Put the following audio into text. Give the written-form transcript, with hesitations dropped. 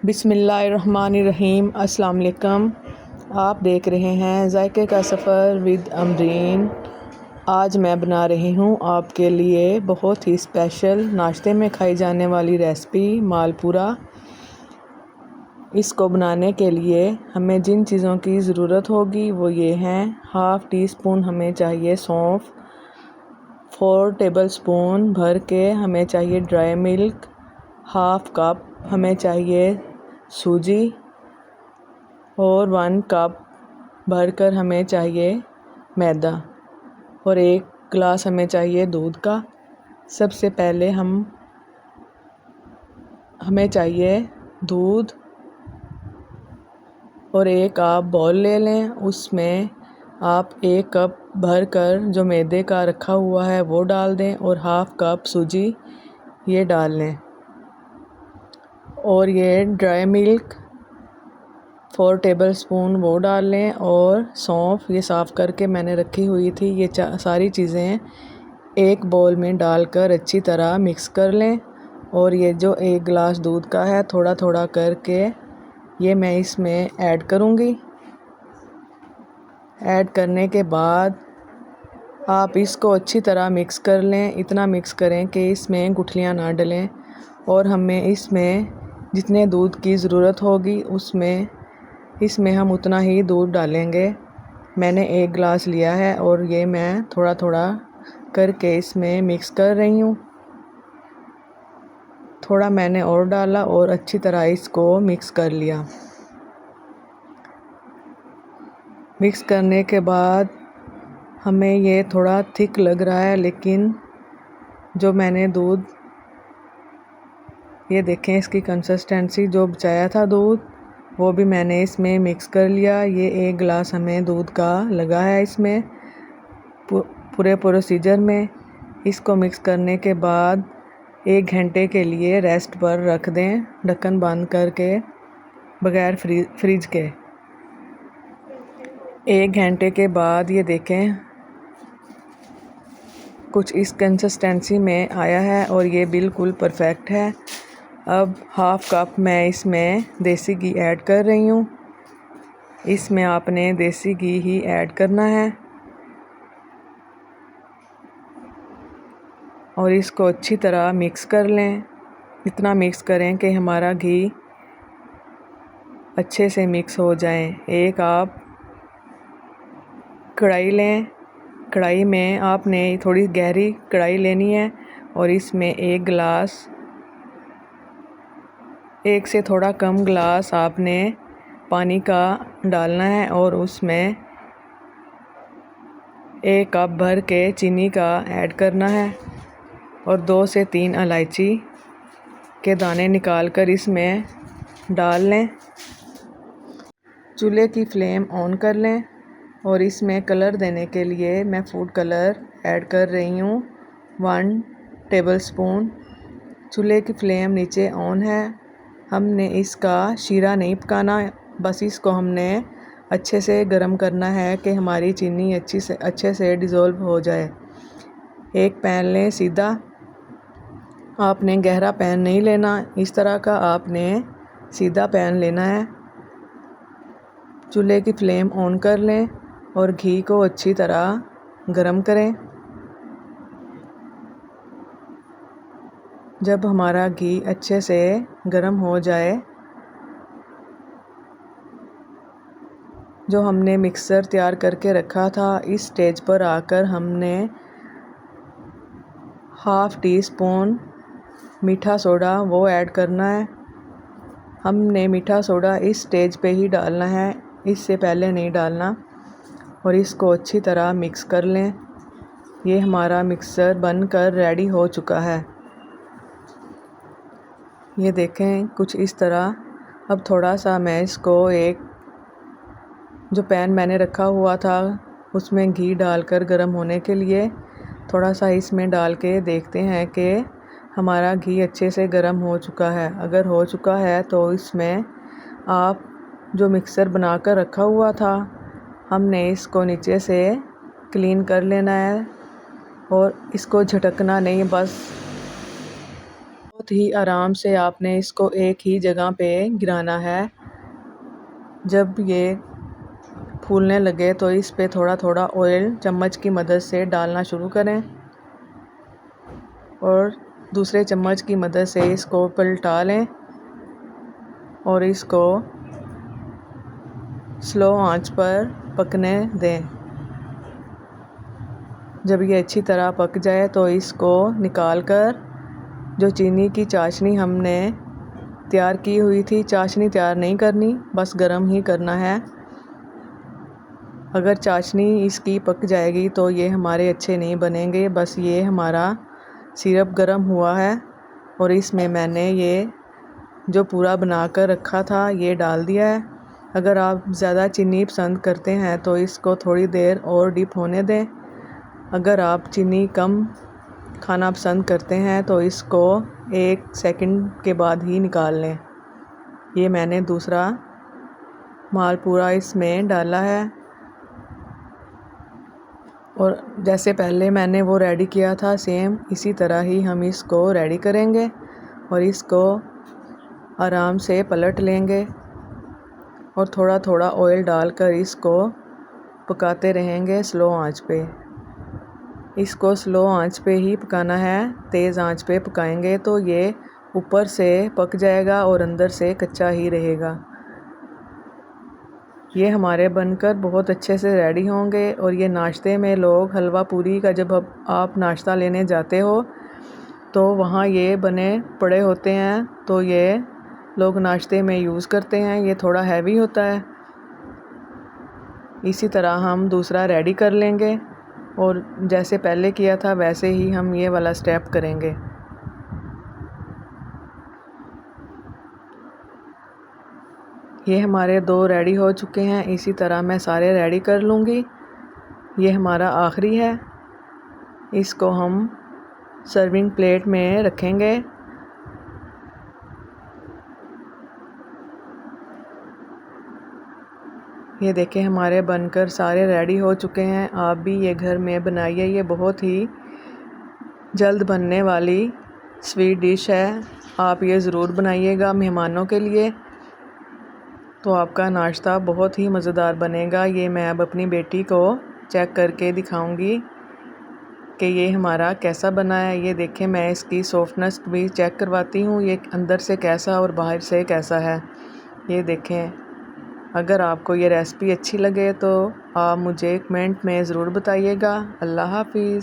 बिस्मिल्लाहिर्रहमानिर्रहीम। अस्सलाम वालेकुम। आप देख रहे हैं जायके का सफ़र विद अमरीन। आज मैं बना रही हूँ आपके लिए बहुत ही स्पेशल नाश्ते में खाई जाने वाली रेसिपी मालपुरा। इसको बनाने के लिए हमें जिन चीज़ों की ज़रूरत होगी वो ये हैं। हाफ़ टी स्पून हमें चाहिए सौंफ, 4 टेबलस्पून भर के हमें चाहिए ड्राई मिल्क, हाफ़ कप हमें चाहिए सूजी और 1 कप भरकर हमें चाहिए मैदा और 1 गिलास हमें चाहिए दूध का। सबसे पहले हमें चाहिए दूध और एक आप बाउल ले लें। उसमें आप 1 कप भरकर जो मैदे का रखा हुआ है वो डाल दें और हाफ़ कप सूजी ये डाल लें और ये ड्राई मिल्क 4 टेबलस्पून वो डाल लें और सौंफ ये साफ़ करके मैंने रखी हुई थी। ये सारी चीज़ें एक बाउल में डालकर अच्छी तरह मिक्स कर लें और ये जो 1 गिलास दूध का है थोड़ा थोड़ा करके ये मैं इसमें ऐड करूँगी। ऐड करने के बाद आप इसको अच्छी तरह मिक्स कर लें। इतना मिक्स करें कि इसमें गुठलियाँ ना डलें और हमें इसमें जितने दूध की ज़रूरत होगी इसमें हम उतना ही दूध डालेंगे। मैंने 1 गिलास लिया है और ये मैं थोड़ा थोड़ा करके इसमें मिक्स कर रही हूँ। थोड़ा मैंने और डाला और अच्छी तरह इसको मिक्स कर लिया। मिक्स करने के बाद हमें ये थोड़ा थिक लग रहा है, लेकिन जो मैंने दूध ये देखें इसकी कंसिस्टेंसी जो बचाया था दूध वो भी मैंने इसमें मिक्स कर लिया। ये 1 गिलास हमें दूध का लगा है इसमें पूरे प्रोसीजर में। इसको मिक्स करने के बाद 1 घंटे के लिए रेस्ट पर रख दें, ढक्कन बंद करके बगैर फ्रिज के। 1 घंटे के बाद ये देखें कुछ इस कंसिस्टेंसी में आया है और ये बिल्कुल परफेक्ट है। अब हाफ़ कप मैं इसमें देसी घी ऐड कर रही हूँ। इसमें आपने देसी घी ही ऐड करना है और इसको अच्छी तरह मिक्स कर लें। इतना मिक्स करें कि हमारा घी अच्छे से मिक्स हो जाए। एक आप कढ़ाई लें, कढ़ाई में आपने थोड़ी गहरी कढ़ाई लेनी है और इसमें 1 गिलास 1 से थोड़ा कम गिलास आपने पानी का डालना है और उसमें 1 कप भर के चीनी का ऐड करना है और 2 से 3 इलायची के दाने निकाल कर इसमें डाल लें। चूल्हे की फ्लेम ऑन कर लें और इसमें कलर देने के लिए मैं फूड कलर ऐड कर रही हूँ 1 टेबलस्पून। चूल्हे की फ्लेम नीचे ऑन है। हमने इसका शीरा नहीं पकाना, बस इसको हमने अच्छे से गर्म करना है कि हमारी चीनी अच्छे से डिज़ोल्व हो जाए। एक पैन लें सीधा, आपने गहरा पैन नहीं लेना, इस तरह का आपने सीधा पैन लेना है। चूल्हे की फ्लेम ऑन कर लें और घी को अच्छी तरह गरम करें। जब हमारा घी अच्छे से गरम हो जाए, जो हमने मिक्सर तैयार करके रखा था इस स्टेज पर आकर हमने हाफ़ टी स्पून मीठा सोडा वो ऐड करना है। हमने मीठा सोडा इस स्टेज पे ही डालना है, इससे पहले नहीं डालना और इसको अच्छी तरह मिक्स कर लें। ये हमारा मिक्सर बनकर रेडी हो चुका है। ये देखें कुछ इस तरह। अब थोड़ा सा मैं इसको एक जो पैन मैंने रखा हुआ था उसमें घी डालकर गर्म होने के लिए थोड़ा सा इसमें डाल के देखते हैं कि हमारा घी अच्छे से गर्म हो चुका है। अगर हो चुका है तो इसमें आप जो मिक्सर बनाकर रखा हुआ था हमने इसको नीचे से क्लीन कर लेना है और इसको झटकना नहीं, बस बहुत ही आराम से आपने इसको एक ही जगह पे गिराना है। जब ये फूलने लगे तो इस पे थोड़ा थोड़ा ऑयल चम्मच की मदद से डालना शुरू करें और दूसरे चम्मच की मदद से इसको पलटा लें और इसको स्लो आंच पर पकने दें। जब ये अच्छी तरह पक जाए तो इसको निकाल कर जो चीनी की चाशनी हमने तैयार की हुई थी, चाशनी तैयार नहीं करनी, बस गरम ही करना है। अगर चाशनी इसकी पक जाएगी तो ये हमारे अच्छे नहीं बनेंगे। बस ये हमारा सिरप गरम हुआ है और इसमें मैंने ये जो पूरा बना कर रखा था ये डाल दिया है। अगर आप ज़्यादा चीनी पसंद करते हैं तो इसको थोड़ी देर और डिप होने दें। अगर आप चीनी कम खाना पसंद करते हैं तो इसको 1 सेकंड के बाद ही निकाल लें। ये मैंने दूसरा मालपूरा इसमें डाला है और जैसे पहले मैंने वो रेडी किया था सेम इसी तरह ही हम इसको रेडी करेंगे और इसको आराम से पलट लेंगे और थोड़ा थोड़ा ऑयल डालकर इसको पकाते रहेंगे स्लो आंच पे। इसको स्लो आंच पे ही पकाना है, तेज़ आंच पे पकाएंगे तो ये ऊपर से पक जाएगा और अंदर से कच्चा ही रहेगा। ये हमारे बनकर बहुत अच्छे से रेडी होंगे और ये नाश्ते में लोग हलवा पूरी का जब आप नाश्ता लेने जाते हो तो वहाँ ये बने पड़े होते हैं तो ये लोग नाश्ते में यूज़ करते हैं। ये थोड़ा हैवी होता है। इसी तरह हम दूसरा रेडी कर लेंगे और जैसे पहले किया था वैसे ही हम ये वाला स्टेप करेंगे। ये हमारे 2 रेडी हो चुके हैं। इसी तरह मैं सारे रेडी कर लूँगी। ये हमारा आखिरी है। इसको हम सर्विंग प्लेट में रखेंगे। ये देखें हमारे बनकर सारे रेडी हो चुके हैं। आप भी ये घर में बनाइए। ये बहुत ही जल्द बनने वाली स्वीट डिश है। आप ये ज़रूर बनाइएगा मेहमानों के लिए, तो आपका नाश्ता बहुत ही मज़ेदार बनेगा। ये मैं अब अपनी बेटी को चेक करके दिखाऊंगी कि ये हमारा कैसा बना है। ये देखें मैं इसकी सॉफ्टनेस भी चेक करवाती हूँ, ये अंदर से कैसा और बाहर से कैसा है। ये देखें, अगर आपको ये रेसिपी अच्छी लगे तो आप मुझे कमेंट में ज़रूर बताइएगा। अल्लाह हाफ़िज़।